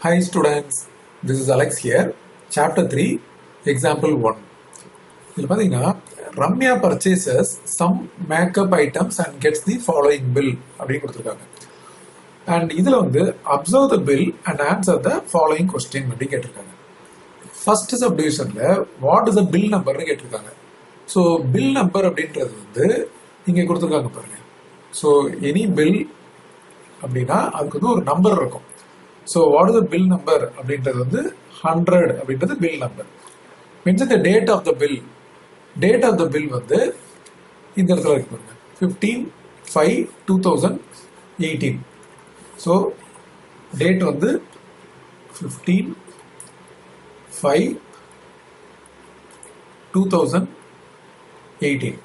Hi students, this is Alex here. Chapter 3, Example 1. இதில் பார்த்தீங்கன்னா Ramya purchases some makeup items and gets the following bill அப்படின்னு கொடுத்துருக்காங்க. And இதில் வந்து observe the bill and answer the following question அப்படின்னு கேட்டிருக்காங்க. First subdivisionல what is the bill numberன்னு கேட்டிருக்காங்க. So bill number அப்படின்றது வந்து இங்கே கொடுத்துருக்காங்க பாருங்க. ஸோ எனி bill அப்படின்னா அதுக்கு வந்து ஒரு நம்பர் இருக்கும். So what is the bill number அப்படின்றது வந்து 100 அப்படின்றது பில் நம்பர். Means the date of the bill. Date of the bill வந்து இந்த இடத்துல இருக்கு பாருங்க 15/5/2018. ஸோ டேட் வந்து 15/5/2018.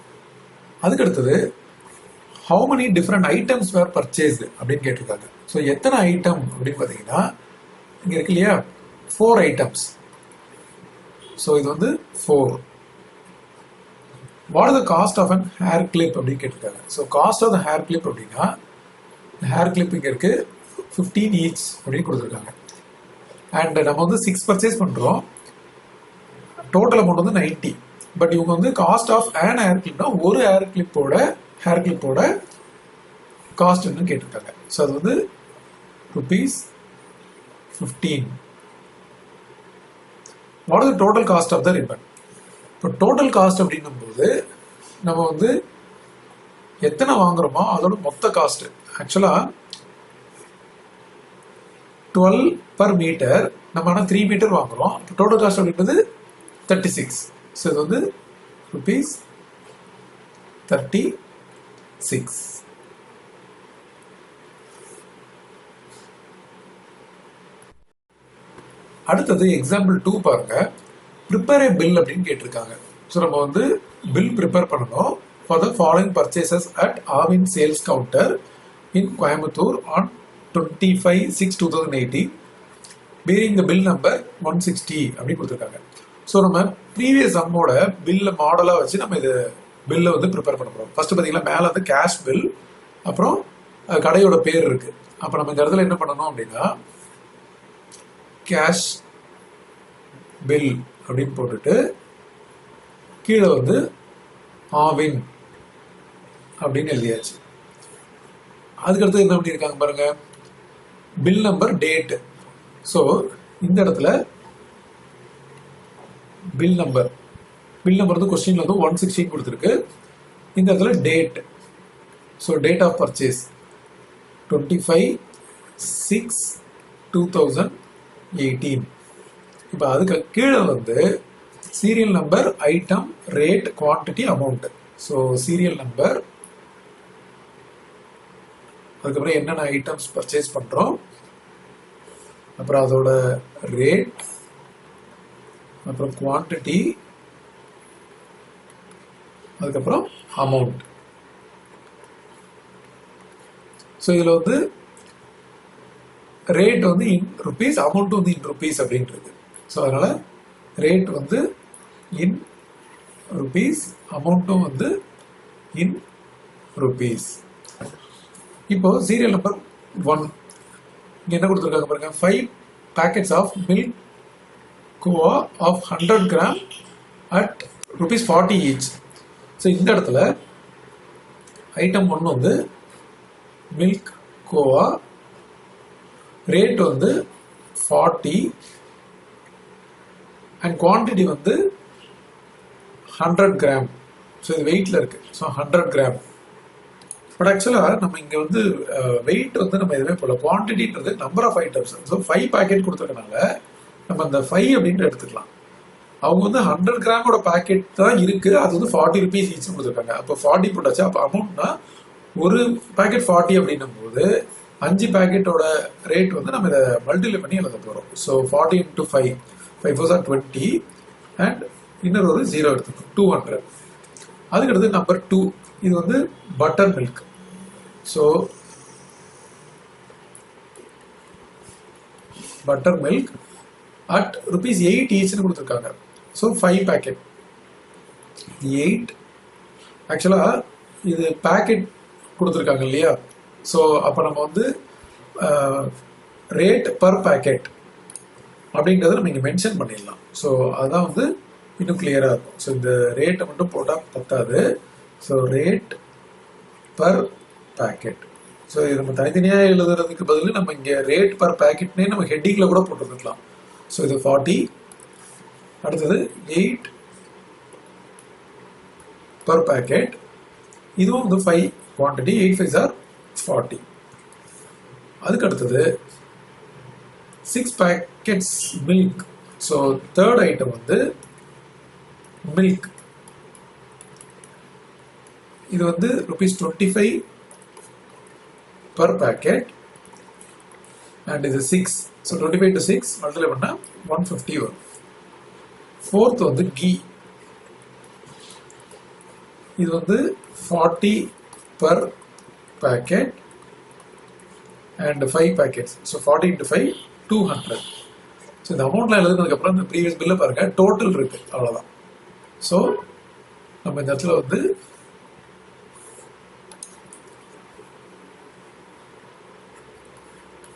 அதுக்கு அடுத்தது how many different items were purchased அப்படின்னு கேட்டிருக்காங்க. ஸோ எத்தனை ஐட்டம் அப்படின்னு பார்த்தீங்கன்னா இங்கே இருக்கு இல்லையா 4 ஐட்டம்ஸ். ஸோ இது வந்து 4. What is the cost of an hair clip அப்படின்னு கேட்டிருக்காங்க. So cost of the hair clip அப்படின்னா ஹேர் கிளிப் இங்கே இருக்கு 15 ஈச் அப்படின்னு கொடுத்துருக்காங்க. அண்ட் நம்ம வந்து 6 பர்ச்சேஸ் பண்ணுறோம். டோட்டல் அமௌண்ட் வந்து 90. பட் இவங்க வந்து காஸ்ட் ஆஃப் அன் ஹேர் கிளிப்னா ஒரு ஹேர் கிளிப்போட காஸ்ட் என்ன கேட்டிருக்காங்க. ஸோ அது வந்து ₹15. What is total cost of the ribbon. இப்போ டோட்டல் காஸ்ட் அப்படின்னும் போது நம்ம வந்து எத்தனை வாங்குறோமோ அதோட மொத்த காஸ்ட் ஆக்சுவலா 12 பர் மீட்டர். நம்ம ஆனால் 3 மீட்டர் வாங்குறோம். டோட்டல் காஸ்ட் அப்படின்றது 36. ஸோ இது வந்து ₹36. அடுத்தது எக்ஸாம்பிள் 2 பாருங்க. ப்ரிப்பேர் ஏ பில் அப்படின்னு கேட்டிருக்காங்க. ஸோ நம்ம வந்து பில் ப்ரிப்பேர் பண்ணணும் for the following purchases at Aavin sales counter in Coimbatore on 25/6/2018 bearing the bill number 160 அப்படின்னு கொடுத்துருக்காங்க. ஸோ நம்ம ப்ரீவியஸ் சம்மோட பில்ல மாடலாக வச்சு நம்ம இது பில்லை வந்து ப்ரிப்பேர் பண்ண போகிறோம். ஃபர்ஸ்ட் பார்த்தீங்கன்னா மேலே வந்து கேஷ் பில், அப்புறம் கடையோட பேர் இருக்கு. அப்போ நம்ம இந்த இடத்துல என்ன பண்ணணும் அப்படின்னா கேஷ் பில் அப்படின்னு போட்டுட்டு கீழே வந்து ஆவின் அப்படின்னு எழுதியாச்சு. அதுக்கடுத்து என்ன பண்ணியிருக்காங்க பாருங்க பில் நம்பர் டேட். ஸோ இந்த இடத்துல பில் நம்பர் வந்து கொஸ்டின்ல வந்து 160 கொடுத்துருக்கு. இந்த இடத்துல date. So date of purchase 25/6/2018. இப்போ அதுக்கு கீழே வந்து serial number, item, rate, quantity, amount. So serial number, அதுக்கப்புறம் என்னென்ன ஐட்டம்ஸ் பர்ச்சேஸ் பண்றோம், அப்புறம் அதோட ரேட், அப்புறம் குவான்டிட்டி, அதுக்கப்புறம் அமௌண்ட். ஸோ இதில் வந்து ரேட் வந்து இன் ருபீஸ், அமௌண்ட் வந்து இன் ருபீஸ் அப்படின்றது. ஸோ அதனால ரேட் வந்து இன் ருபீஸ், அமௌண்ட்டும் வந்து இன் ருபீஸ். இப்போ சீரியல் நம்பர் 1 இங்க என்ன கொடுத்துருக்காங்க பாருங்க 5 packets of milk khoa of 100 gram at ₹40 each. So இந்த இடத்துல ஐட்டம் 1 வந்து மில்க் கோவா, ரேட் வந்து 40 அண்ட் குவான்டிட்டி வந்து 100 கிராம். ஸோ இது வெயிட்ல இருக்கு. So 100 gram. பட் ஆக்சுவலா நம்ம இங்க வந்து வெயிட் வந்து நம்ம எதுவுமே போடல. குவான்டிட்டின்றது number of items. So 5 packet கொடுத்துருக்கனால நம்ம அந்த 5 அப்படின்ட்டு எடுத்துக்கலாம். அவங்க வந்து 100 கிராமோட பேக்கெட் தான் இருக்கு. அது வந்து ₹40 ஈச் கொடுத்துருக்காங்க. அப்போ 40 போட்டாச்சு. அப்போ அமௌண்ட்னா ஒரு பேக்கெட் 40 அப்படின்னும் போது 5 பேக்கெட்டோட ரேட் வந்து நம்ம இதை மல்டிப்ளை பண்ணி எழுத போறோம். ஸோ 40 × 5 4 20 அண்ட் இன்னொரு ஒரு 0 எடுத்துக்கணும் 200. அதுக்கடுத்து நம்பர் 2 இது வந்து butter milk. So butter milk at ₹8 ஈச்னு கொடுத்துருக்காங்க. So 5 packet 8. ஆக்சுவலா இது பேக்கெட் கொடுத்துருக்காங்க இல்லையா. ஸோ அப்போ நம்ம வந்து ரேட் பர் பேக்கெட் அப்படின்றத நம்ம இங்கே மென்ஷன் பண்ணிடலாம். ஸோ அதுதான் வந்து இன்னும் கிளியராக இருக்கும். ஸோ இந்த ரேட்டை மட்டும் போட்டால் பத்தாது. So rate per packet. So இது நம்ம தனித்தனியாக எழுதுறதுக்கு பதில் நம்ம இங்கே ரேட் பர் பேக்கெட்னே நம்ம ஹெட்டிங்கில் கூட போட்டுருக்கலாம். ஸோ இது 40, அடுத்தது 8 பர் பேக்கெட். இதுவும் வந்து 5 குவான்டிட்டி, 8 5s are 40. அதுக்கு அடுத்தது 6 packets milk. So third item வந்து மில்க். இது வந்து ₹25 பர் பேக்கெட் அண்ட் இது 6. ஸோ 25 to 6 மல்டிப்ளை பண்ணால் 150 வரும். ஃபோர்த் வந்து கீ. இது வந்து 40 per packet and 5 packets. So 40 into 5 200. So இந்த அமௌண்ட்லாம் எழுதுனதுக்கப்புறம் இந்த ப்ரீவியஸ் பில்லை பாருங்க, டோட்டல் இருக்கு, அவ்வளோதான். ஸோ நம்ம இந்த இடத்துல வந்து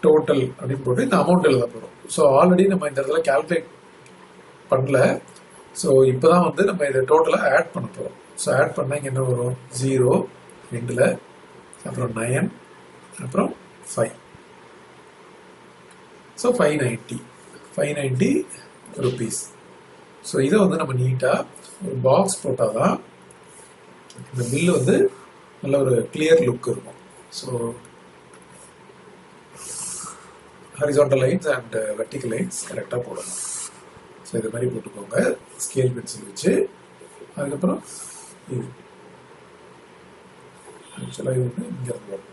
டோட்டல் அப்படின்னு போட்டு இந்த அமௌண்ட் எழுத போகிறோம். ஸோ ஆல்ரெடி நம்ம இந்த இடத்துல கால்குலேட் பண்ணல. ஸோ இப்போ தான் வந்து நம்ம இதை டோட்டலாக ஆட் பண்ண போகிறோம். ஸோ ஆட் பண்ணால் இங்கே என்ன வரும், 0 2ல், அப்புறம் 9, அப்புறம் 5. So 590 rupees. ஸோ இதை வந்து நம்ம நீட்டாக ஒரு பாக்ஸ் போட்டால் தான் இந்த பில்லு வந்து நல்ல ஒரு கிளியர் லுக் இருக்கும். So horizontal lines and vertical lines கரெக்டாக போடணும். ஸோ இது மாதிரி போட்டுக்கோங்க ஸ்கேல் பென்சில் வச்சு. அதுக்கப்புறம் இது ஆக்சுவலாக இது வந்து இங்கேருந்து வரும்,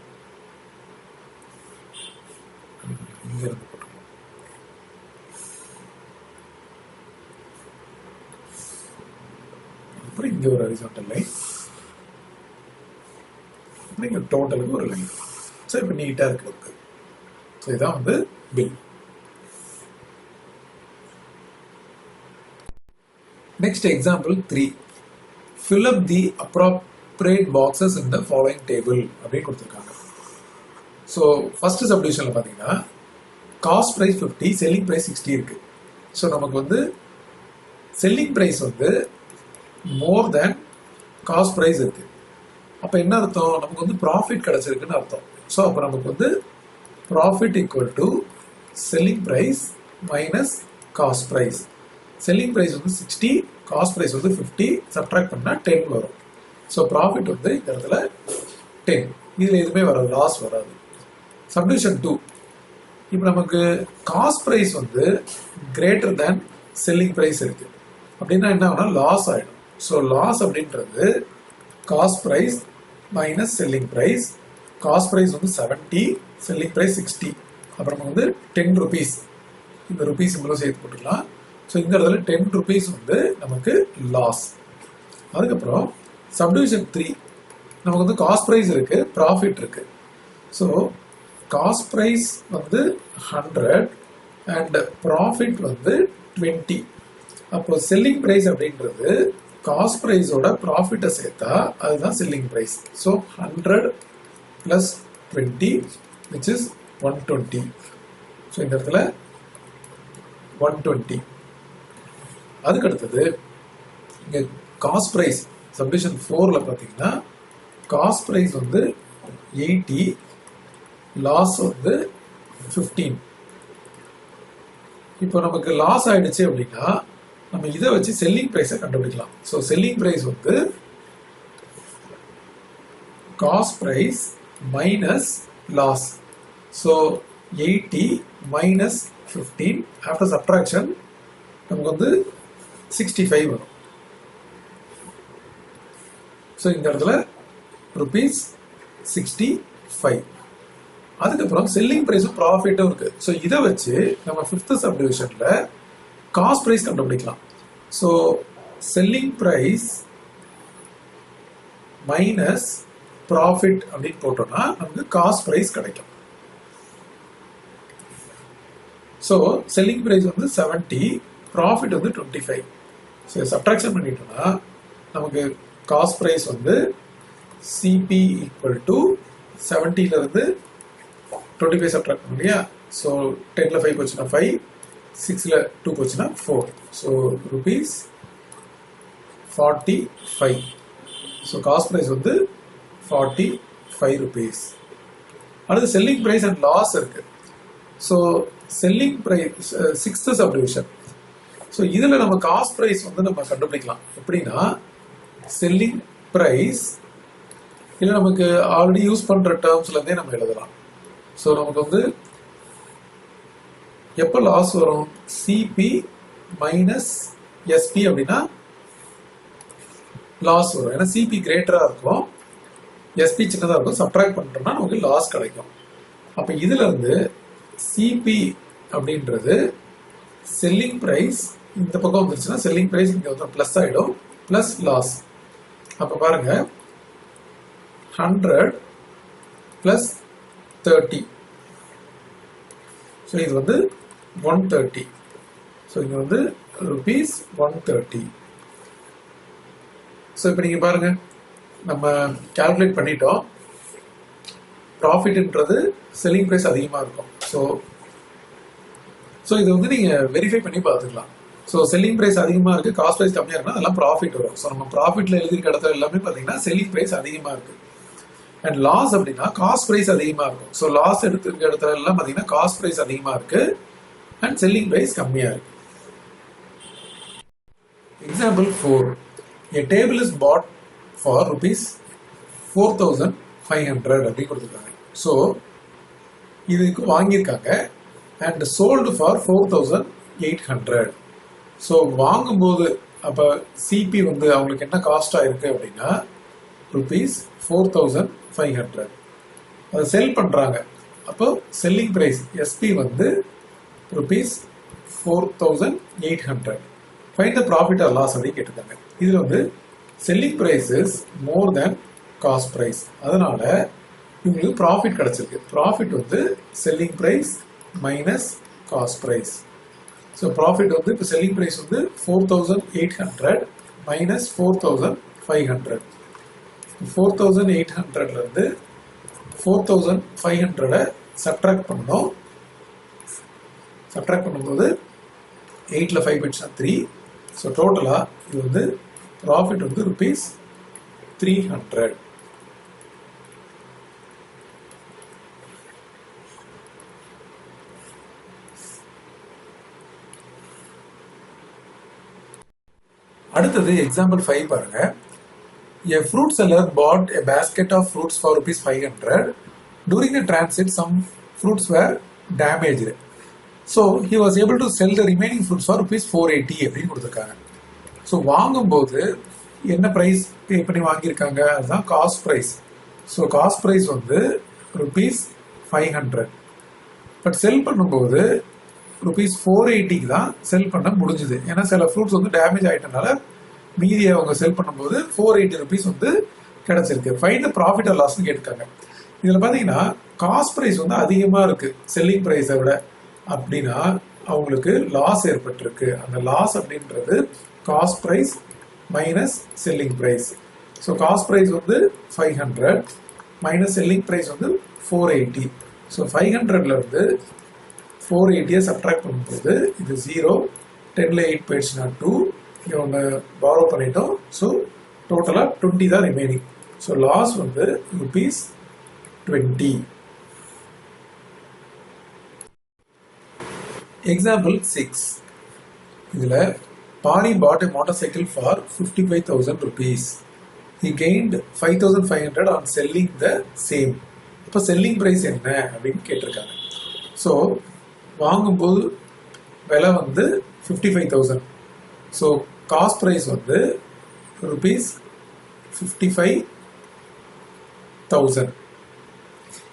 இங்கேருந்து போட்டுக்கணும். அப்புறம் இங்கே ஒரு ஹரிசாண்டல் லைன், அப்புறம் இங்கே டோட்டலுக்கு ஒரு லைன். ஸோ இப்போ நீட்டாக இருக்கு. ஸோ இதான் வந்து bill. Next example 3. Fill up the appropriate boxes in the following table அப்படின்னு கொடுத்துருக்காங்க. ஸோ ஃபர்ஸ்ட் சப்டிவிஷனில் பார்த்தீங்கன்னா காஸ்ட் ப்ரைஸ் 50, செல்லிங் ப்ரைஸ் 60 இருக்கு. ஸோ நமக்கு வந்து செல்லிங் ப்ரைஸ் வந்து மோர் தேன் காஸ்ட் ப்ரைஸ் இருக்கு. அப்போ என்ன அர்த்தம், நமக்கு வந்து ப்ராஃபிட் கிடைச்சிருக்குன்னு அர்த்தம். ஸோ அப்போ நமக்கு வந்து profit equal to selling price minus cost price. Selling price வந்து 60, காஸ்ட் ப்ரைஸ் வந்து 50, சப்ட்ராக்ட் பண்ணால் 10 வரும். ஸோ ப்ராஃபிட் வந்து இந்த இடத்துல 10. இதில் எதுவுமே வராது, லாஸ் வராது. சப்டிவிஷன் 2. இப்போ நமக்கு காஸ்ட் ப்ரைஸ் வந்து கிரேட்டர் தேன் செல்லிங் ப்ரைஸ் இருக்கு. அப்படின்னா என்ன ஆகுனா லாஸ் ஆகிடும். ஸோ லாஸ் அப்படின்றது cost price minus selling price. Cost price வந்து 70, செல்லிங் ப்ரைஸ் 60. அப்புறம் வந்து 10 rupees, இந்த ருபீஸ் இவ்வளோ சேர்த்து போட்டுக்கலாம். ஸோ இந்த இடத்துல 10 rupees வந்து நமக்கு லாஸ். அதுக்கப்புறம் சப்டிவிஷன் 3, நமக்கு வந்து காஸ்ட் ப்ரைஸ் இருக்கு, ப்ராஃபிட் இருக்கு. ஸோ காஸ்ட் ப்ரைஸ் வந்து 100 அண்ட் ப்ராஃபிட் வந்து 20. அப்போ செல்லிங் ப்ரைஸ் அப்படின்றது காஸ்ட் ப்ரைஸோட ப்ராஃபிட்டை சேர்த்தா அதுதான் selling price. So 100 + 20 which is 120. So இந்த இடத்துல 120. அதுக்கு அடுத்தது இங்கே காஸ்ட் ப்ரைஸ் சப்டிவிஷன் 4ல பார்த்தீங்கன்னா காஸ்ட் ப்ரைஸ் வந்து 80, லாஸ் வந்து 15. இப்போ நமக்கு லாஸ் ஆயிடுச்சு அப்படின்னா நம்ம இதை வச்சு செல்லிங் ப்ரைஸை கண்டுபிடிக்கலாம். ஸோ செல்லிங் ப்ரைஸ் வந்து cost price minus loss. So 80 minus 15 after subtraction நமக்கு வந்து 65 வரும். ஸோ இந்த இடத்துல ₹65. அதுக்கப்புறம் செல்லிங் ப்ரைஸும் ப்ராஃபிட்டும் இருக்கு. ஸோ இதை வச்சு நம்ம 5th சப்டிவிஷன்ல காஸ்ட் ப்ரைஸ் கண்டுபிடிக்கலாம். So selling price minus profit அப்படின்னு போட்டோம்னா நமக்கு காஸ்ட் ப்ரைஸ் கிடைக்கும். ஸோ செல்லிங் ப்ரைஸ் வந்து 70, ப்ராஃபிட் வந்து 25. ஸோ சப்ட்ராக்ஷன் பண்ணிட்டோம்னா நமக்கு காஸ்ட் ப்ரைஸ் வந்து சிபி ஈக்குவல் டு 70ல இருந்து 25 சப்ட்ராக்ட் பண்ணலையா. ஸோ 10ல் 5 போச்சுன்னா 5, 6ல 2 போச்சுன்னா 4. So rupees 45. So cost price வந்து 45 rupees. அடுத்து செல்லிங் ப்ரைஸ் அண்ட் லாஸ் இருக்கு. So selling price 6th subdivision. So இதில் நம்ம காஸ்ட் ப்ரைஸ் வந்து நம்ம கண்டுபிடிக்கலாம். எப்படின்னா செல்லிங் ப்ரைஸ் இல்லை நமக்கு ஆல்ரெடி யூஸ் பண்ணுற டேர்ம்ஸ்லேருந்தே நம்ம எழுதலாம். ஸோ நமக்கு வந்து எப்போ லாஸ் வரும்? சிபி மைனஸ் எஸ்பி அப்படின்னா லாஸ் வரும். ஏன்னா சிபி கிரேட்டராக இருக்கும், எஸ்பி சின்னதாக இருக்கும். சப்ட்ராக்ட் பண்ணிட்டோம்னா நமக்கு லாஸ் கிடைக்கும். அப்போ இதுல இருந்து சிபி அப்படின்றது செல்லிங் ப்ரைஸ் இந்த பக்கம் வந்துருச்சுன்னா செல்லிங் ப்ரைஸ் இங்கே வந்து ப்ளஸ் ஆகிடும், ப்ளஸ் லாஸ். அப்போ பாருங்க 100 + 30. ஸோ இது வந்து 130. ஸோ இங்கே வந்து ருபீஸ் 130. ஸோ இப்போ நீங்கள் பாருங்க நம்ம கால்குலேட் பண்ணிட்டோம். ப்ராஃபிட்ன்றது செல்லிங் ப்ரைஸ் அதிகமாக இருக்கும். ஸோ இது வந்து நீங்கள் வெரிஃபை பண்ணி பார்த்துக்கலாம். ஸோ செல்லிங் ப்ரைஸ் அதிகமாக இருக்குது, காஸ்ட் ப்ரைஸ் கம்மியாக இருக்குன்னா அதெல்லாம் ப்ராஃபிட் வரும். ஸோ நம்ம ப்ராஃபிட்டில் எழுதிருக்க இடத்துல எல்லாமே பார்த்தீங்கன்னா செல்லிங் ப்ரைஸ் அதிகமாக இருக்குது. அண்ட் லாஸ் அப்படின்னா காஸ்ட் ப்ரைஸ் அதிகமாக இருக்கும். ஸோ லாஸ் எடுத்துருக்க இடத்துல எல்லாம் பார்த்தீங்கன்னா காஸ்ட் ப்ரைஸ் அதிகமாக இருக்குது அண்ட் செல்லிங் ப்ரைஸ் கம்மியாக இருக்குது. Example 4. A table is bought for rupees 4,500 அப்படின்னு கொடுத்துருக்காங்க. ஸோ இதுக்கு வாங்கியிருக்காங்க அண்ட் சோல்டு ஃபார் 4,800. ஸோ வாங்கும்போது அப்போ சிபி வந்து அவங்களுக்கு என்ன காஸ்டாக இருக்குது அப்படின்னா ருபீஸ் 4,500. அதை செல் பண்ணுறாங்க. அப்போ செல்லிங் ப்ரைஸ் எஸ்பி வந்து rupees 4,800. Find the profit or loss அப்படின்னு கேட்டிருக்காங்க. இதில் வந்து selling price is more than cost price. அதனால இவங்களுக்கு ப்ராஃபிட் கிடைச்சிருக்கு. ப்ராஃபிட் வந்து selling price minus cost price. So profit வந்து இப்போ செல்லிங் ப்ரைஸ் வந்து 4,800 மைனஸ் 4,500. 4,800லேருந்து 4,500 சப்ட்ராக்ட் பண்ணணும். சப்ட்ராக்ட் பண்ணும்போது 8ல் 5 போயிடுச்சுன்னா 3. ஸோ டோட்டலாக இது வந்து ப்ராஃபிட் வந்து ருபீஸ் 300. அடுத்தது எக்ஸாம்பிள் 5 பாருங்க. A fruit seller bought a basket of fruits for rupees 500. During the transit, some fruits were damaged. So he was able to sell the remaining fruits for rupees 480 அப்படின்னு கொடுத்துருக்காங்க. So வாங்கும்போது என்ன price பே பண்ணி வாங்கியிருக்காங்க அதுதான் cost price. So cost price வந்து rupees 500. But sell பண்ணும்போது rupees 480க்கு தான் செல் பண்ண முடிஞ்சுது. ஏன்னா சில ஃப்ரூட்ஸ் வந்து டேமேஜ் ஆகிட்டனால மீதியை அவங்க செல் பண்ணும்போது 480 rupees வந்து கிடைச்சிருக்கு. ஃபைண்ட் த ப்ராஃபிட் ஆர் லாஸ்ன்னு கேட்டிருக்காங்க. இதில் பார்த்தீங்கன்னா காஸ்ட் ப்ரைஸ் வந்து அதிகமாக இருக்குது செல்லிங் ப்ரைஸை விட. அப்படின்னா அவங்களுக்கு லாஸ் ஏற்பட்டிருக்கு. அந்த லாஸ் அப்படின்றது cost price minus selling price. So cost price வந்து 500 மைனஸ் செல்லிங் ப்ரைஸ் வந்து 480. ஸோ 500லேருந்து 480 சப்ட்ராக்ட் பண்ணும்போது இது 0, 10ல் 8 போயிடுச்சுன்னா 2. இங்கே ஒன்று பாரோ பண்ணிட்டோம். ஸோ டோட்டலாக 20 தான் ரிமைனிங். ஸோ லாஸ் வந்து ருபீஸ் 20. எக்ஸாம்பிள் 6. இதில் பாரி பாட் a motorcycle for 55,000 rupees. He gained 5,500 on selling the same. இப்போ செல்லிங் ப்ரைஸ் என்ன அப்படின்னு கேட்டிருக்காங்க. ஸோ வாங்கும்போது விலை வந்து 55,000. ஸோ காஸ்ட் ப்ரைஸ் வந்து rupees 55,000.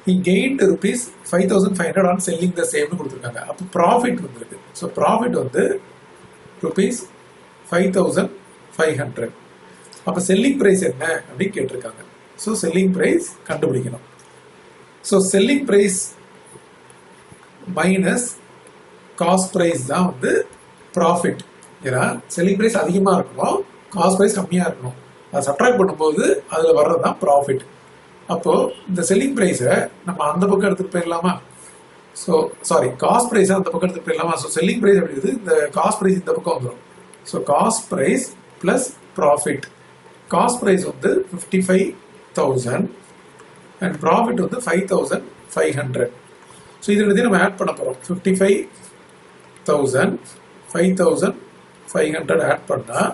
He gained rupees 5,500 on selling the same கொடுத்துருக்காங்க. அப்போ ப்ராஃபிட் வந்துருக்கு. ஸோ ப்ராஃபிட் வந்து ருபீஸ் 5,500. அப்போ செல்லிங் ப்ரைஸ் என்ன அப்படின்னு கேட்டிருக்காங்க. ஸோ செல்லிங் ப்ரைஸ் கண்டுபிடிக்கணும். So selling price minus cost price தான் வந்து ப்ராஃபிட். ஏன்னா செல்லிங் ப்ரைஸ் அதிகமாக இருக்கணும், காஸ்ட் ப்ரைஸ் கம்மியாக இருக்கணும். அதை சப்ட்ராக்ட் பண்ணும்போது அதில் வர்றது தான் ப்ராஃபிட். அப்போது இந்த செல்லிங் ப்ரைஸை நம்ம அந்த பக்கம் எடுத்துகிட்டு போயிடலாமா? ஸோ சாரி காஸ்ட் ப்ரைஸ் அந்த பக்கம் எடுத்து போயிடலாமா? ஸோ செல்லிங் ப்ரைஸ் அப்படிங்கிறது இந்த காஸ்ட் ப்ரைஸ் இந்த பக்கம் வந்துடும். So cost price plus profit. Cost price வந்து 55,000 அண்ட் ப்ராஃபிட் வந்து 5,500. ஸோ இது ரெண்டுத்தையும் நம்ம ஆட் பண்ண போகிறோம். 55,000 5,500 ஆட் பண்ணால்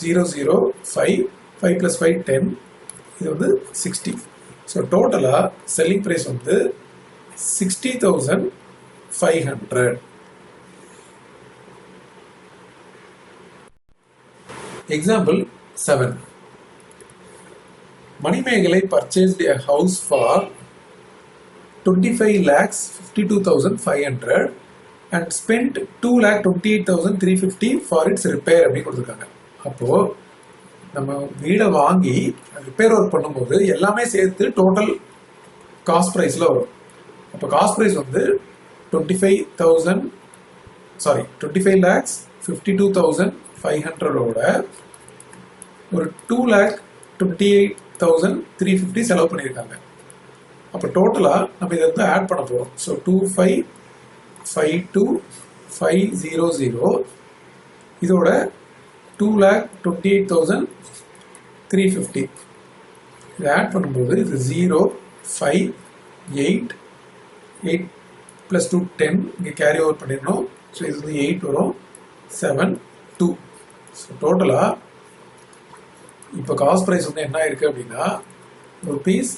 005 5 + 5 10, இது வந்து 60. ஸோ டோட்டலாக செல்லிங் ப்ரைஸ் வந்து 60,500. Example 7. Manimeghalai purchased a house for 25,52,500 and spent 2,28,350 for its repair அப்படி கொடுத்துருக்காங்க. அப்போ நம்ம வீடை வாங்கி ரிப்பேர் ஒர்க் பண்ணும்போது எல்லாமே சேர்த்து டோட்டல் காஸ்ட் ப்ரைஸில் வரும். அப்போ காஸ்ட் ப்ரைஸ் வந்து 25,52,500ஓட ஒரு 2,28,350 செலவு பண்ணியிருக்காங்க. அப்போ டோட்டலாக நம்ம இதை வந்து ஆட் பண்ண போகிறோம். ஸோ 25,52,500 இதோட 2,28,350 இதை ஆட் பண்ணும்போது இது 0 5 8 8 + 2 10 இங்கே கேரி ஓவர் பண்ணிடணும். ஸோ இது வந்து 8 வரும் 7 2. ஸோ டோட்டலாக இப்போ காஸ்ட் ப்ரைஸ் வந்து என்ன ஆயிருக்கு அப்படின்னா rupees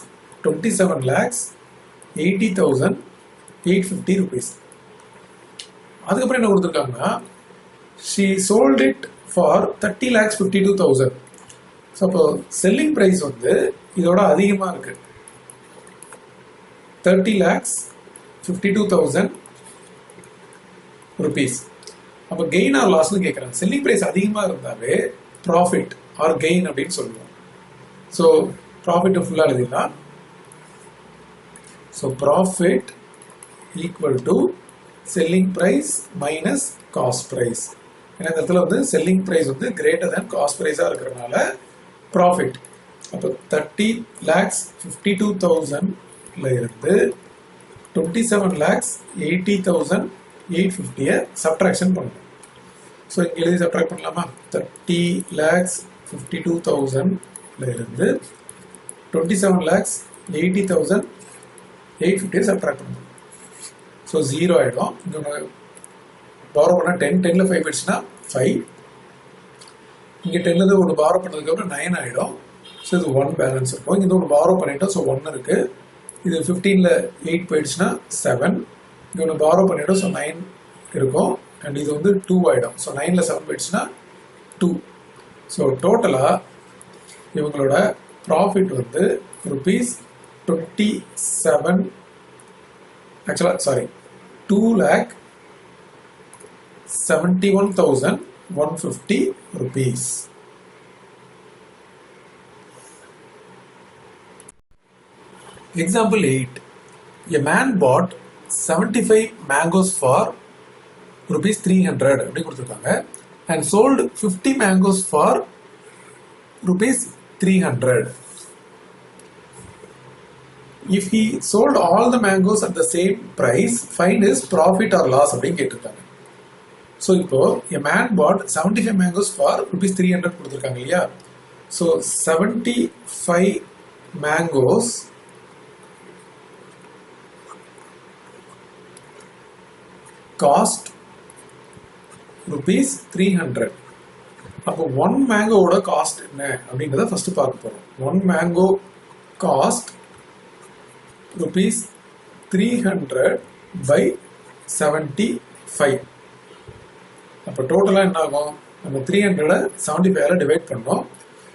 27,80,850 rupees. அதுக்கப்புறம் என்ன கொடுத்துருக்காங்கன்னா she sold it for 30,52,000. So அப்போ செல்லிங் ப்ரைஸ் வந்து இதோட அதிகமாக இருக்கு 30,52,000 rupees. அப்போ கெயின் ஆர் லாஸ்ன்னு கேட்குறாங்க. செல்லிங் ப்ரைஸ் அதிகமாக இருந்தாவே ப்ராஃபிட் ஆர் கெயின் அப்படின்னு சொல்லுவோம். ஸோ ப்ராஃபிட் ஃபுல்லாக எழுதிடலாம். So profit equal to selling price minus cost price. ஏன்னா இந்த இடத்துல வந்து செல்லிங் ப்ரைஸ் வந்து கிரேட்டர் தேன் காஸ்ட் ப்ரைஸாக இருக்கிறதுனால ப்ராஃபிட். அப்போ 30,52,000ல இருந்து 27,80,850 சப்ட்ராக்ஷன் பண்ணணும். ஸோ இங்கே எழுதி சப்ட்ராக்ட் பண்ணலாமா? 30,52,000ல இருந்து 27,80,850 சப்ட்ராக்ட் பண்ணணும். ஸோ 0 ஆகிடும். இங்கே பாரோ பண்ணால் 10 10ல் 5 போயிடுச்சுன்னா 5. இங்கே 10லேருந்து ஒன்று பாரோ பண்ணதுக்கப்புறம் 9 ஆகிடும். ஸோ இது 1 பேலன்ஸ் இருக்கும். இங்கே ஒன்று பாரோ பண்ணிட்டோம். ஸோ 1 இருக்குது. இது 15ல் 8 போயிடுச்சுன்னா 7. இங்கே ஒன்று பாரோ பண்ணிட்டோம். ஸோ 9 இருக்கும். அண்ட் இது வந்து 2 ஆகிடும். ஸோ 9ல் 7 போயிடுச்சுன்னா 2. ஸோ டோட்டலாக இவங்களோட ப்ராஃபிட் வந்து rupees 27 ஆக்சுவலாக 2,71,150 rupees. Example 8. A man bought 75 mangoes for rupees 300 அப்படி கொடுத்துருக்காங்க and sold 50 mangoes for rupees 300. If he sold all the mangoes at the same price, find his profit or loss அப்படின்னு கேட்டிருக்காங்க. So இப்போ a man bought 75 mangoes for rupees 300 கொடுத்துருக்காங்க இல்லையா? So 75 mangoes cost rupees 300. அப்போ 1 மேங்கோவோட cost என்ன அப்படிங்கிறத first பார்க்க போறோம். 1 மேங்கோ காஸ்ட் rupees 300 by 75. அப்போ டோட்டலாக என்ன ஆகும்? நம்ம 300 75 டிவைட் பண்ணோம்.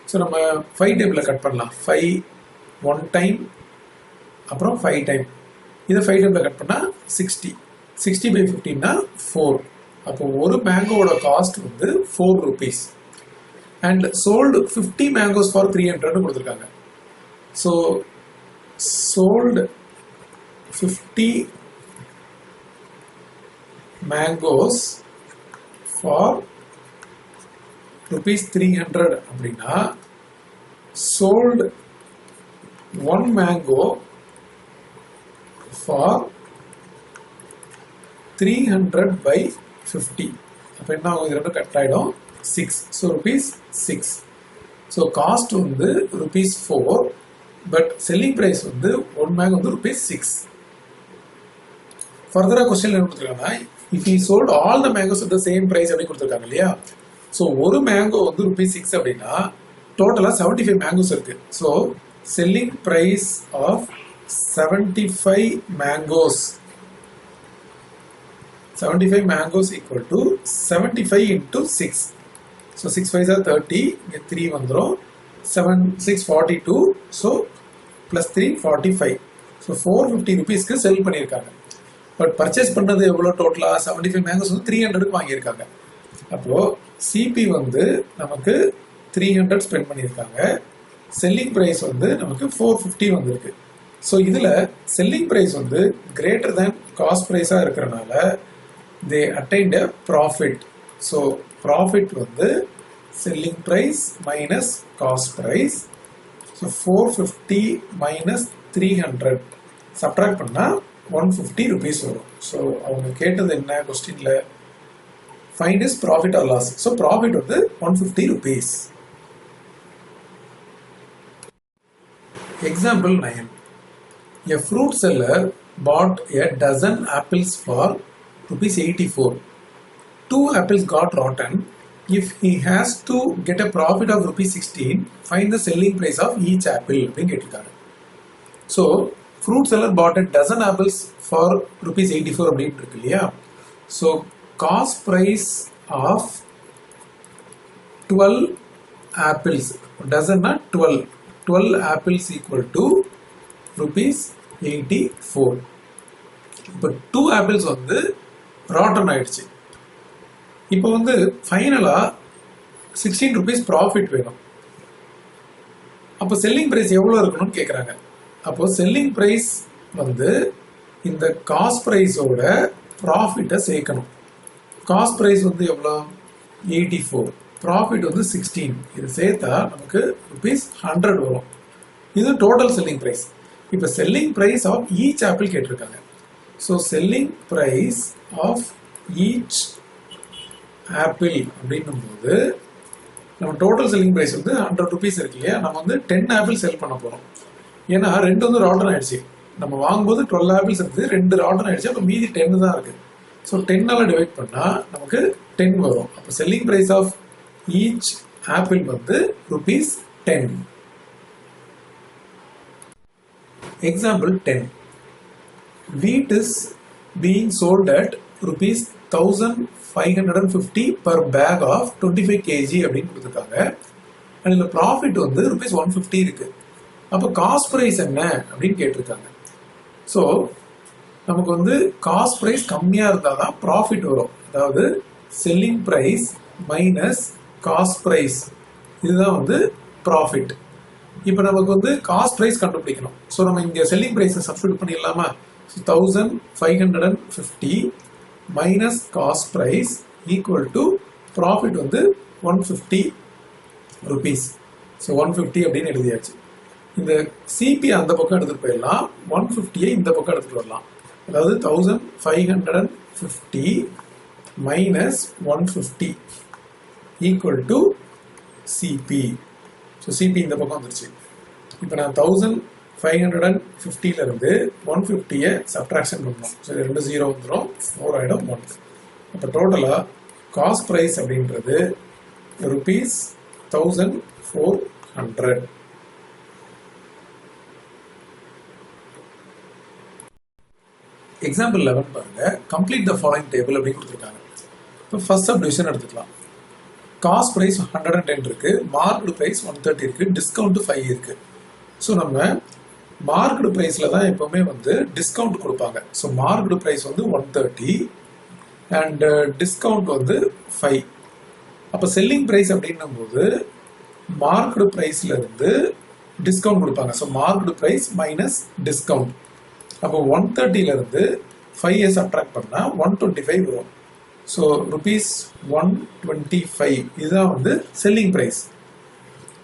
ஸோ நம்ம 5 டேபிளில் கட் பண்ணலாம். 5 1 டைம் அப்புறம் 5 டைம். இதை 5 டேபிளில் கட் பண்ணால் 60. 60 by 15னா 4. அப்போ ஒரு மேங்கோவோட காஸ்ட் வந்து 4 rupees. And sold 50 mangoes for 300 கொடுத்துருக்காங்க. So sold 50 mangoes for rupees 300 அப்படின்னா sold 1 mango for 300/50. அப்போ என்ன ஆகும், இது ரெண்டும் கட் ஆகிடும் 6. ஸோ ₹6. ஸோ காஸ்ட் வந்து ₹4, பட் செல்லிங் ப்ரைஸ் வந்து ஒன் மேங்கோ வந்து ₹6. ஃபர்தராக கொஸ்டின் என்ன கொடுத்துருக்காங்கன்னா, if he sold all the mangoes at the same price அப்படி கொடுத்துருக்காங்க இல்லையா. ஸோ ஒரு மேங்கோ வந்து ₹6 அப்படின்னா டோட்டலாக 75 மேங்கோஸ் இருக்கு. So selling price of 75 mangoes. 75 mangoes equal to 75 into 6. So 6 5s are 30. இங்கே 3 வந்துரும். 7 6 42. So plus 3 45. So 450 rupeesக்கு செல் பண்ணியிருக்காங்க. பட் பர்ச்சேஸ் பண்ணது எவ்வளோ டோட்டலா 75 மேங்கோஸ் வந்து 300க்கு வாங்கியிருக்காங்க. அப்போ சிபி வந்து நமக்கு 300 ஸ்பெண்ட் பண்ணியிருக்காங்க. செல்லிங் ப்ரைஸ் வந்து நமக்கு 450 வந்திருக்கு. ஸோ இதில் செல்லிங் ப்ரைஸ் வந்து கிரேட்டர் தேன் காஸ்ட் ப்ரைஸாக இருக்கிறனால they attained a profit. So profit வந்து selling price minus cost price. So 450 minus 300 subtract பண்ணா 150 rupees வரும். So அவங்க கேட்டது என்ன கொஸ்டின்ல, find is profit or loss. So profit வந்து 150 rupees. Example 9. A fruit seller bought a dozen apples for ₹84. 2 apples got rotten. If he has to get a profit of ₹16, find the selling price of each apple. So, fruit seller bought a dozen apples for ₹84 அப்படின்னு இருக்கு இல்லையா. So, cost price of 12 apples, dozen 12 apples equal to ₹84. இப்போ 2 apples வந்து rotten ஆயிடுச்சு. இப்போ வந்து ஃபைனலா 16 rupees profit வேணும். அப்போ செல்லிங் பிரைஸ் எவ்வளோ இருக்கணும்னு கேட்குறாங்க. அப்போ செல்லிங் பிரைஸ் வந்து இந்த காஸ்ட் ப்ரைஸோட ப்ராஃபிட்டை சேர்க்கணும். காஸ்ட் ப்ரைஸ் வந்து எவ்வளோ 84, ப்ராஃபிட் வந்து 16. இது சேர்த்தா நமக்கு ₹100 வரும். இது டோட்டல் செல்லிங் ப்ரைஸ். இப்போ selling price of each apple கேட்டிருக்காங்க. So selling price of each apple அப்படின்னும் போது நம்ம டோட்டல் செல்லிங் ப்ரைஸ் வந்து 100 rupees இருக்கு இல்லையா. நம்ம வந்து 10 ஆப்பிள் செல் பண்ண போகிறோம். ஏன்னா 2 வந்து ராட்டன் ஆயிடுச்சு. நம்ம வாங்கும்போது 12 ஆப்பிள்ஸ் இருக்குது, 2 ராட்டன் ஆயிடுச்சு. அப்போ மீதி 10 தான் இருக்கு. ஸோ 10ஆல் டிவைட் பண்ணால் நமக்கு 10 வரும். அப்போ selling price of each apple வந்து ₹10. Example 10. Wheat is being sold at ₹1,550 per bag of 25 kg அப்படின்னு கொடுத்துருக்காங்க. அண்ட் இந்த ப்ராஃபிட் வந்து ₹150 இருக்கு. அப்போ காஸ்ட் ப்ரைஸ் என்ன அப்படின்னு கேட்டிருக்காங்க. ஸோ நமக்கு வந்து காஸ்ட் ப்ரைஸ் கம்மியாக இருந்தால் தான் ப்ராஃபிட் வரும். அதாவது selling price minus cost price, இதுதான் வந்து ப்ராஃபிட். இப்போ நமக்கு வந்து காஸ்ட் ப்ரைஸ் கண்டுபிடிக்கணும். ஸோ நம்ம இங்கே செல்லிங் ப்ரைஸை சப்ஸ்டிட்யூட் பண்ணிடலாமா. 1550 minus cost price equal to profit வந்து 150 rupees. ஸோ 150 அப்படின்னு எழுதியாச்சு. இந்த சிபி அந்த பக்கம் எடுத்துகிட்டு போயிடலாம், 150 இந்த பக்கம் எடுத்துகிட்டு வரலாம். அதாவது 1550 minus 150 equal to CP. So CP இந்த பக்கம் வந்துருச்சு. இப்போ நான் 1550 இருந்து 150 சப்ட்ராக்ஷன் பண்ணணும். ஸோ 2 0 வந்துடும், 4 ஆகிடும் 1. அப்போ டோட்டலாக காஸ்ட் ப்ரைஸ் அப்படின்றது ₹1400. எக்ஸாம்பிள் 11 பாருங்க. கம்ப்ளீட் த ஃபாலோயிங் டேபிள் அப்படின்னு கொடுத்துருக்காங்க. இப்போ ஃபர்ஸ்ட் சப்டிவிஷன் எடுத்துக்கலாம். காஸ்ட் ப்ரைஸ் 110 இருக்கு, மார்க்டு ப்ரைஸ் 130 இருக்கு, டிஸ்கவுண்ட் 5 இருக்கு. ஸோ நம்ம மார்க்டு ப்ரைஸில் தான் எப்போவுமே வந்து டிஸ்கவுண்ட் கொடுப்பாங்க. ஸோ மார்க்டு ப்ரைஸ் வந்து 130 அண்ட் டிஸ்கவுண்ட் வந்து 5. அப்போ செல்லிங் ப்ரைஸ் அப்படின்னும் போது மார்க்டு ப்ரைஸ்ல இருந்து டிஸ்கவுண்ட் கொடுப்பாங்க. So marked price minus discount. அப்போ 130ல இருந்து 5 சப்ட்ராக்ட் பண்ணால் 125 வரும். ஸோ ₹125 இதுதான் வந்து செல்லிங் ப்ரைஸ்.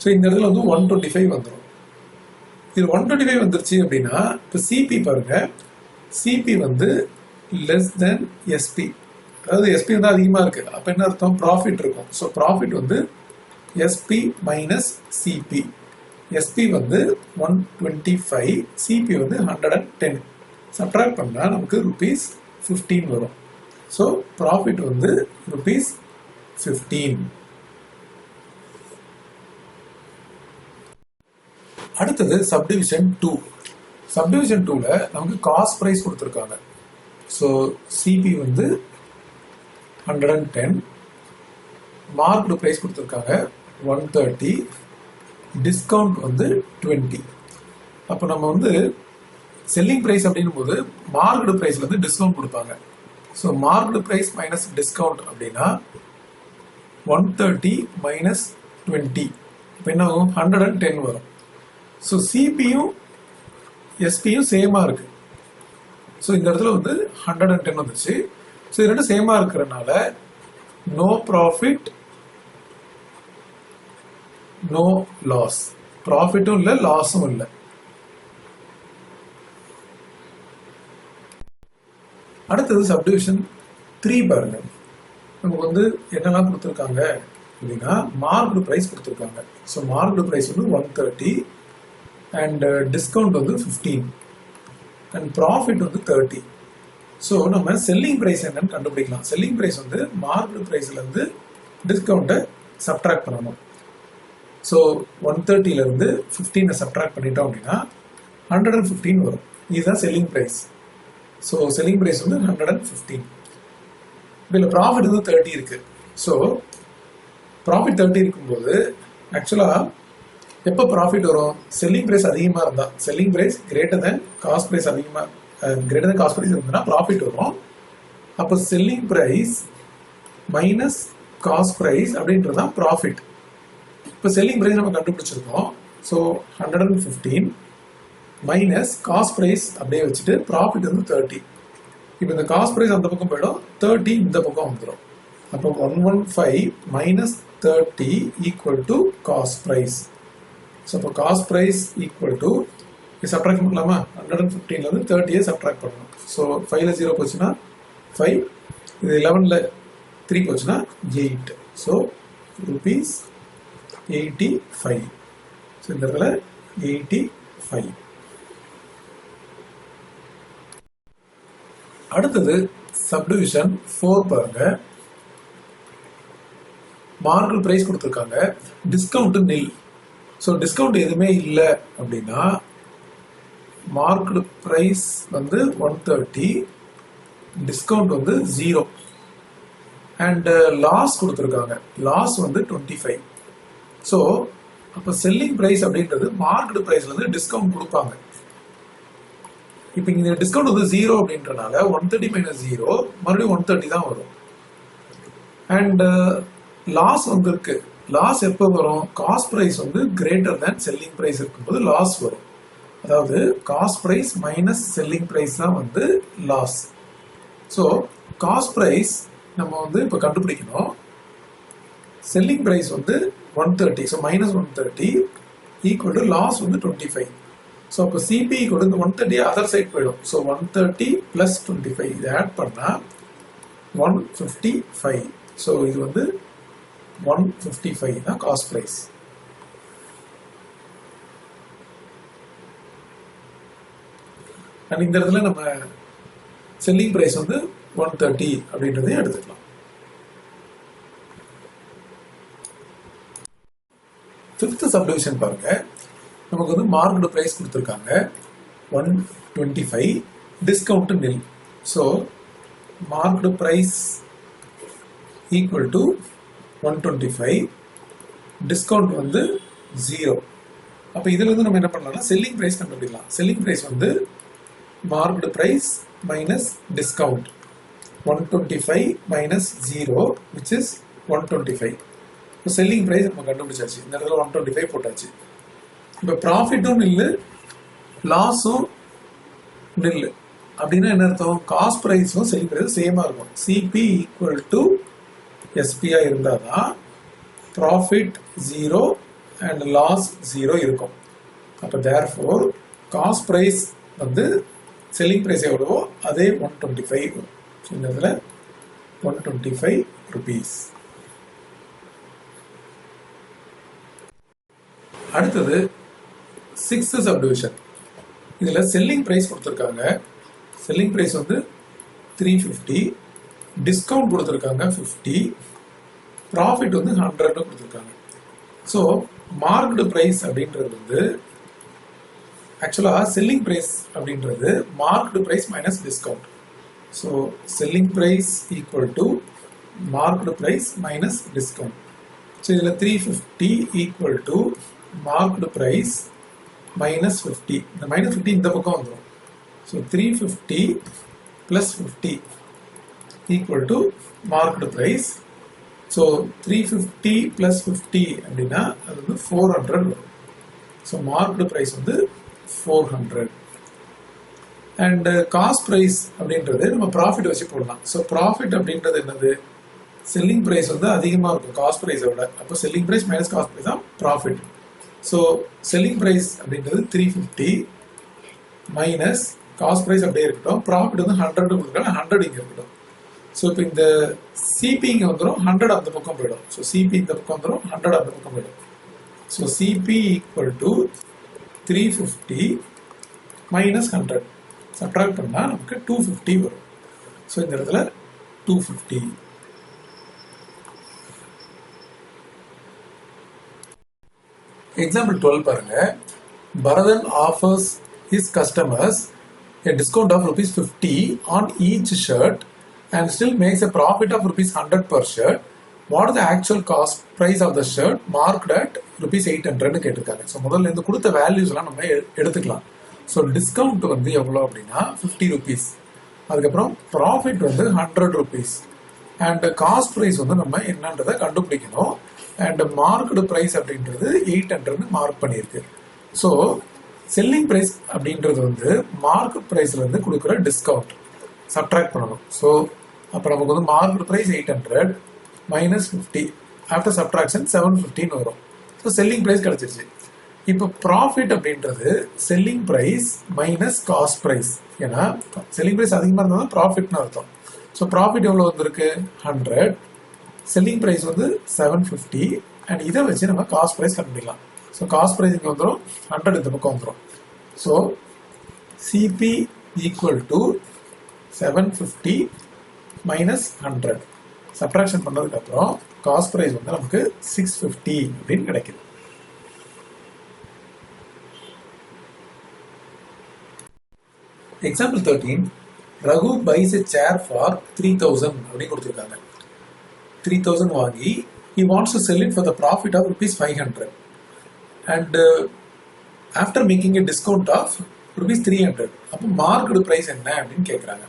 ஸோ இந்த இடத்துல வந்து 125 வந்துடும். இது 125 வந்துருச்சு அப்படின்னா இப்போ சிபி பாருங்க. சிபி வந்து லெஸ் தென் எஸ்பி. அதாவது எஸ்பி வந்து அதிகமாக இருக்கு, அப்போ என்ன அர்த்தம், ப்ராஃபிட் இருக்கும். ஸோ ப்ராஃபிட் வந்து எஸ்பி மைனஸ் சிபி. எஸ்பி வந்து 125, சிபி வந்து 110. சப்ட்ராக்ட் பண்ணால் நமக்கு ₹15 வரும். ஸோ ப்ராஃபிட் வந்து ₹15. அடுத்தது சப்டிவிஷன் 2. சப்டிவிஷன் 2ல நமக்கு காஸ்ட் ப்ரைஸ் கொடுத்துருக்காங்க. ஸோ சிபி வந்து 110, மார்க்டு ப்ரைஸ் கொடுத்துருக்காங்க 130, டிஸ்கவுண்ட் வந்து 20. அப்போ நம்ம வந்து செல்லிங் ப்ரைஸ் அப்படின்னும் போது மார்க்டு ப்ரைஸ்ல வந்து டிஸ்கவுண்ட் கொடுப்பாங்க. So marked price minus discount அப்படின்னா 130 மைனஸ் 20 இப்போ என்ன ஆகும், 110 வரும். ஸோ சிபியும் எஸ்பியும் சேமா இருக்கு. ஸோ இந்த இடத்துல வந்து 110 வந்துச்சு. ஸோ இது ரெண்டும் சேமா இருக்கிறதுனால நோ ப்ராஃபிட் நோ லாஸ். ப்ராஃபிட்டும் இல்லை, லாஸும் இல்லை. அடுத்தது சப்டிவிஷன் 3 பாருங்க. நமக்கு வந்து என்னெல்லாம் கொடுத்துருக்காங்க அப்படின்னா மார்க்டு ப்ரைஸ் கொடுத்துருக்காங்க. ஸோ மார்க்டு ப்ரைஸ் வந்து 130 அண்ட் டிஸ்கவுண்ட் வந்து 15 அண்ட் ப்ராஃபிட் வந்து 30. ஸோ நம்ம செல்லிங் ப்ரைஸ் என்னன்னு கண்டுபிடிக்கலாம். செல்லிங் ப்ரைஸ் வந்து மார்க்டு ப்ரைஸ்லேருந்து டிஸ்கவுண்ட்டை சப்ட்ராக்ட் பண்ணணும். ஸோ 130லேருந்து 15 சப்ட்ராக்ட் பண்ணிட்டோம் அப்படின்னா 115 வரும். இதுதான் selling price. So selling price வந்து 115. இதில் ப்ராஃபிட் வந்து 30 இருக்கு. ஸோ ப்ராஃபிட் 30 இருக்கும்போது ஆக்சுவலாக எப்போ ப்ராஃபிட் வரும், செல்லிங் ப்ரைஸ் அதிகமாக இருந்தால், selling price greater than cost price இருந்ததுன்னா ப்ராஃபிட் வரும். அப்போ selling price minus cost price அப்படின்றது தான் ப்ராஃபிட். இப்போ செல்லிங் ப்ரைஸ் நம்ம கண்டுபிடிச்சிருக்கோம். ஸோ 115 மைனஸ் காஸ்ட் ப்ரைஸ் அப்படியே வச்சுட்டு ப்ராஃபிட் வந்து 30. இப்போ இந்த காஸ்ட் ப்ரைஸ் அந்த பக்கம் போயிடும், 30 இந்த பக்கம் வந்துடும். அப்போ 115 minus 30 equal to cost price. So அப்போ cost price equal to subtract பண்ணலாமா, 115லேருந்து 30 சப்ட்ராக்ட் பண்ணணும். ஸோ 5ல் 0 போச்சுன்னா 5, இது 11ல் 3 போச்சுன்னா 8. ஸோ ₹85. ஸோ இந்த இடத்துல 85. அடுத்தது சப்டிவிஷன் 4 பாருங்க. மார்க்டு பிரைஸ் கொடுத்துருக்காங்க, டிஸ்கவுண்ட் நில். ஸோ டிஸ்கவுண்ட் எதுவுமே இல்லை அப்படின்னா மார்க்டு பிரைஸ் வந்து 130, டிஸ்கவுண்ட் வந்து 0 அண்ட் லாஸ் கொடுத்துருக்காங்க, லாஸ் வந்து 25. ஸோ அப்போ செல்லிங் ப்ரைஸ் அப்படின்றது மார்க்டு ப்ரைஸ்ல வந்து டிஸ்கவுண்ட் கொடுப்பாங்க. இப்போ இந்த டிஸ்கவுண்ட் வந்து 0 அப்படின்றனால 130 மைனஸ் 0 மறுபடியும் 130 தான் வரும். அண்ட் லாஸ் வந்து இருக்கு. லாஸ் எப்போ வரும், காஸ்ட் ப்ரைஸ் வந்து கிரேட்டர் தேன் செல்லிங் ப்ரைஸ் இருக்கும்போது லாஸ் வரும். அதாவது cost price minus selling price தான் வந்து லாஸ். ஸோ காஸ்ட் ப்ரைஸ் நம்ம வந்து இப்போ கண்டுபிடிக்கணும். செல்லிங் ப்ரைஸ் வந்து 130, so minus 130 equal to loss வந்து 25. ஸோ அப்போ CP equal to 130 other side போயிடும். ஸோ 130 ப்ளஸ் 25 இது ஆட் பண்ணால் 155. ஸோ இது வந்து 155 தான் காஸ்ட் ப்ரைஸ். அண்ட் இந்த இடத்துல நம்ம செல்லிங் ப்ரைஸ் வந்து 130 அப்படின்றதையும் எடுத்துக்கலாம். ஃபிஃப்த் சப்டிவிஷன் பாருங்க. நமக்கு வந்து மார்க்டு பிரைஸ் கொடுத்துருக்காங்க 125, discount nil. So marked price equal to 125, discount வந்து 0. அப்போ இதுல இருந்து நம்ம என்ன பண்ணலாம்னா செல்லிங் பிரைஸ் கண்டுபிடிக்கலாம். செல்லிங் பிரைஸ் வந்து marked price minus discount 125 minus 0 which is 125. இப்போ செல்லிங் பிரைஸ் நம்ம கண்டுபிடிச்சாச்சு. இந்த இடத்துல 125 போட்டாச்சு. இப்போ ப்ராஃபிட்டும் நில்லு, லாஸும் நில்லு. அப்படின்னா என்ன அர்த்தம், காஸ்ட் ப்ரைஸும் செல்லிங் ப்ரைஸும் சேமாக இருக்கும். சிபி ஈக்குவல் டு எஸ்பிஐ இருந்தால் தான் ப்ராஃபிட் 0 அண்ட் லாஸ் 0 இருக்கும். அப்போ தேர்ஃபோர் காஸ்ட் ப்ரைஸ் வந்து செல்லிங் ப்ரைஸ் எவ்வளவோ அதே 125 வரும். ஸோ இந்த இடத்துல 125 rupees. அடுத்தது 6th சப்டிவிஷன். இதில் செல்லிங் ப்ரைஸ் கொடுத்துருக்காங்க. செல்லிங் ப்ரைஸ் வந்து 350, டிஸ்கவுண்ட் கொடுத்துருக்காங்க 50, ப்ராஃபிட் வந்து 100 கொடுத்துருக்காங்க. ஸோ மார்க்டு ப்ரைஸ் அப்படின்றது வந்து ஆக்சுவலாக செல்லிங் ப்ரைஸ் அப்படின்றது marked price minus discount. So selling price equal to marked price minus discount. So இதில் 350 equal to marked price minus 50. இந்த மைனஸ் 50 இந்த பக்கம் வந்துடும். So 350 plus 50 equal to marked price. So 350 plus 50 அப்படின்னா அது வந்து 400 வரும். ஸோ மார்க்டு ப்ரைஸ் வந்து 400. அண்ட் காஸ்ட் ப்ரைஸ் அப்படின்றது நம்ம ப்ராஃபிட் வச்சு போடலாம். ஸோ ப்ராஃபிட் அப்படின்றது என்னது? செல்லிங் ப்ரைஸ் வந்து அதிகமாக இருக்கும் காஸ்ட் ப்ரைஸை விட. அப்போ selling price minus cost price தான் ப்ராஃபிட். ஸோ செல்லிங் ப்ரைஸ் அப்படின்றது 350 மைனஸ் காஸ்ட் ப்ரைஸ் அப்படியே இருக்கட்டும். ப்ராஃபிட் வந்து 100 கொடுக்குறாங்க, 100 இங்கே இருக்கட்டும். ஸோ இப்போ இந்த சிபி இங்கே வந்துடும், 100 அந்த பக்கம் போயிடும். ஸோ சிபி இந்த பக்கம் வந்துடும், 100 அந்த பக்கம் போயிடும். So CP equal to 350 minus 100 subtract பண்ணால் நமக்கு 250 வரும். ஸோ இந்த இடத்துல 250. எக்ஸாம்பிள் 12 பாருங்க. Bharathan offers his customers a discount of ₹50 on each shirt and still makes a profit of ₹100 per shirt. What is the actual cost price of the shirt marked at ₹800 கேட்டிருக்காங்க. So முதல்ல இருந்து கொடுத்த வேல்யூஸ்லாம் நம்ம எடுத்துக்கலாம். So discount வந்து எவ்வளோ அப்படின்னா ₹50, அதுக்கப்புறம் ப்ராஃபிட் வந்து ₹100 அண்ட் காஸ்ட் ப்ரைஸ் வந்து நம்ம என்னன்றதை கண்டுபிடிக்கணும். அண்ட் மார்க்டு ப்ரைஸ் அப்படின்றது 800 மார்க் பண்ணியிருக்கு. ஸோ செல்லிங் ப்ரைஸ் அப்படின்றது வந்து மார்க்கெட் ப்ரைஸ்ல இருந்து கொடுக்குற டிஸ்கவுண்ட் சப்ட்ராக்ட் பண்ணணும். ஸோ அப்போ நமக்கு வந்து market price 800 minus 50 after subtraction 750 வரும். ஸோ செல்லிங் ப்ரைஸ் கிடைச்சிருச்சு. இப்போ ப்ராஃபிட் அப்படின்றது selling price minus cost price. ஏன்னா செல்லிங் ப்ரைஸ் அதிகமாக இருந்தால் தான் ப்ராஃபிட்னு அர்த்தம். ஸோ ப்ராஃபிட் எவ்வளோ வந்திருக்கு? 100, செல்லிங் ப்ரைஸ் வந்து 750 அண்ட் இதை வச்சு நம்ம காஸ்ட் ப்ரைஸ் கண்டுபிடிக்கலாம். ஸோ காஸ்ட் ப்ரைஸ் இங்கே வந்துடும், 100 இந்த பக்கம் வந்துடும். So CP equal to 750 minus 100 subtraction பண்ணதுக்கப்புறம் காஸ்ட் ப்ரைஸ் வந்து நமக்கு 650 அப்படின்னு கிடைக்குது. Example 13. Raghu buys a share for 3000 அப்படின்னு கொடுத்துருக்காங்க. 3000 வாங்கி he wants to sell it for the profit of ₹500 and after making a discount of ₹300. அப்போ மார்க்கெட் ப்ரைஸ் என்ன அப்படின்னு கேட்குறாங்க.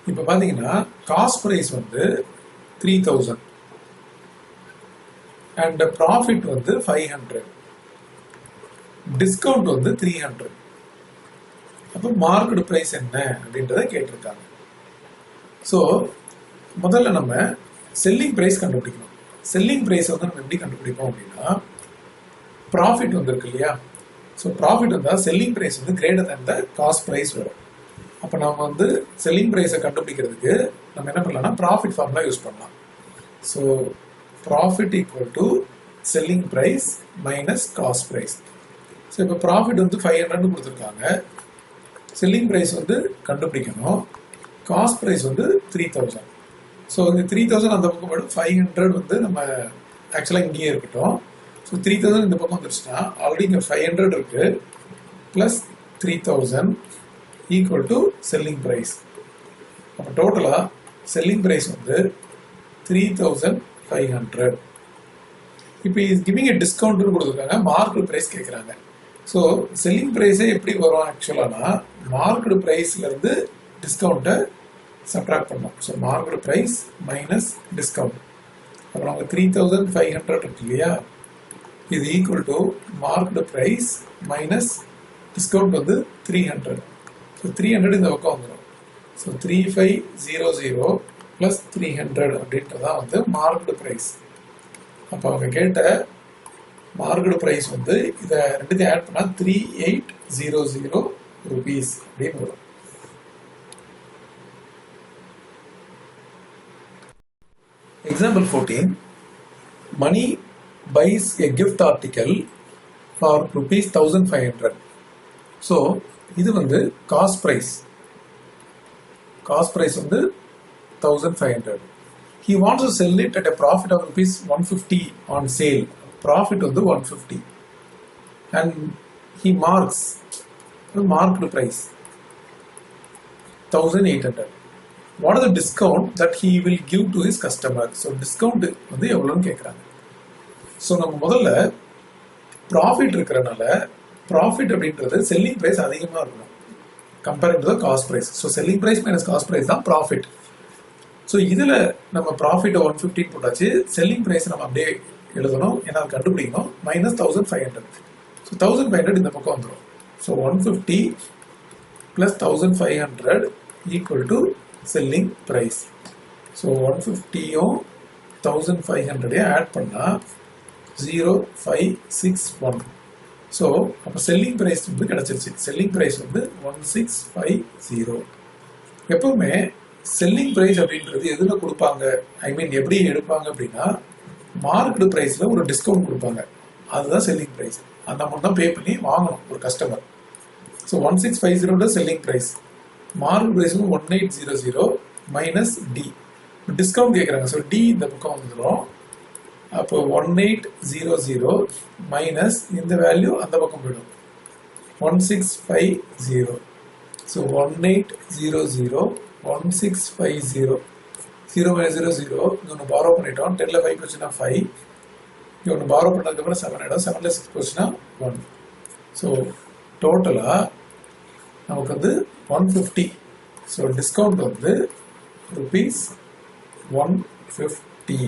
இப்போ பார்த்தீங்கன்னா காஸ்ட் ப்ரைஸ் வந்து 3000 அண்ட் ப்ராஃபிட் வந்து 500, டிஸ்கவுண்ட் வந்து 300. அப்போ மார்க்கெட் ப்ரைஸ் என்ன அப்படின்றத கேட்டிருக்காங்க. ஸோ முதல்ல நம்ம செல்லிங் ப்ரைஸ் கண்டுபிடிக்கணும். செல்லிங் ப்ரைஸ் வந்து நம்ம எப்படி கண்டுபிடிப்போம் அப்படின்னா, ப்ராஃபிட் வந்துருக்கு இல்லையா? ஸோ ப்ராஃபிட் வந்தால் செல்லிங் ப்ரைஸ் வந்து கிரேட்டர் தேன் த காஸ்ட் ப்ரைஸ் வரும். அப்போ நம்ம வந்து செல்லிங் ப்ரைஸை கண்டுபிடிக்கிறதுக்கு நம்ம என்ன பண்ணலாம்னா ப்ராஃபிட் ஃபார்முலா யூஸ் பண்ணலாம். So profit equal to selling price minus cost price. So இப்போ ப்ராஃபிட் வந்து 500 கொடுத்துருக்காங்க, செல்லிங் ப்ரைஸ் வந்து கண்டுபிடிக்கணும், காஸ்ட் ப்ரைஸ் வந்து 3000. ஸோ இந்த 3000 அந்த பக்கம் போய்டும், 500 வந்து நம்ம ஆக்சுவலாக இங்கேயே இருக்கட்டும். ஸோ 3000 இந்த பக்கம் வந்துருச்சுன்னா ஆல்ரெடி இங்கே 500 இருக்கு plus 3000 equal to selling price. அப்போ டோட்டலாக செல்லிங் ப்ரைஸ் வந்து 3500. இப்போ இஸ் கிவிங் எ டிஸ்கவுண்ட்னு கொடுத்துருக்காங்க, மார்க்கெட் ப்ரைஸ் கேட்குறாங்க. ஸோ செல்லிங் ப்ரைஸே எப்படி வரும் ஆக்சுவலானா, மார்க்கெட் ப்ரைஸ்லேருந்து டிஸ்கவுண்ட்டை சப்ட்ராக்ட் பண்ணோம். So market price minus discount. அப்புறம் அவங்க 3500 இருக்கு இல்லையா, இது equal to market price minus discount வந்து 300. ஸோ 300 இந்த பக்கம் வந்துடும். ஸோ 3500 ப்ளஸ் 300 அப்படின்றதான் வந்து மார்க்கெட் ப்ரைஸ். அப்போ அவங்க கேட்ட மார்க்கெட் ப்ரைஸ் வந்து இதை ரெண்டுத்தையும் ஆட் பண்ணால் 3800 rupees அப்படின்னு வரும். Example 14. Money buys a gift article for rupees 1500. So, இது வந்து cost price. Cost price வந்து 1500. He wants to sell it at a profit of rupees 150 on sale. Profit வந்து 150. And he marks the marked price 1800. What is the discount that he will give to his customer? So discount வந்து எவ்வளவுன்னு கேக்குறாங்க. So நம்ம முதல்ல profit இருக்கறனால profit அப்படின்றது selling price அதிகமா இருக்கணும் compared to the cost price. So selling price minus cost price தான் profit. So இதுல நம்ம profit 150 போட்டாச்சு, selling price நம்ம அப்படியே எழுதணும், ஏன்னா கண்டுபிடிக்கணும், minus 1500. So 1500 இந்த பக்கம் வந்துரும். So 150 plus 1500 equal to selling price. So 150 1500 add பண்ணா 0561. So அப்ப selling price வந்து கிடைச்சிருச்சு. Selling price வந்து 1650. எப்பவுமே selling price அப்படின்றது எதுல கொடுப்பாங்க, ஐ மீன் எப்படி எடுப்பாங்க அப்படின்னா மார்க்கெட் பிரைஸ்ல ஒரு டிஸ்கவுண்ட் கொடுப்பாங்க, அதுதான் செல்லிங் பிரைஸ். அந்த அமௌண்ட் தான் பே பண்ணி வாங்கணும் ஒரு customer. So 1650 selling price, market price 1800 minus D, discount கேட்குறாங்க. ஸோ டி இந்த பக்கம் வந்துடும். அப்போ 1800 மைனஸ் இந்த வேல்யூ அந்த பக்கம் போயிடும் 1650. So 1800 1650 0 minus 0 0. இங்கே ஒன்று பாரோ பண்ணிட்டோம். 10ல் 5 போச்சுன்னா 5. இங்கே ஒன்று பாரோ பண்ணதுக்கப்புறம் 7 ஆகிடும். 7ல் 6 போச்சுன்னா 1. ஸோ டோட்டலாக நமக்கு வந்து 150. ஸோ டிஸ்கவுண்ட் வந்து rupees 150.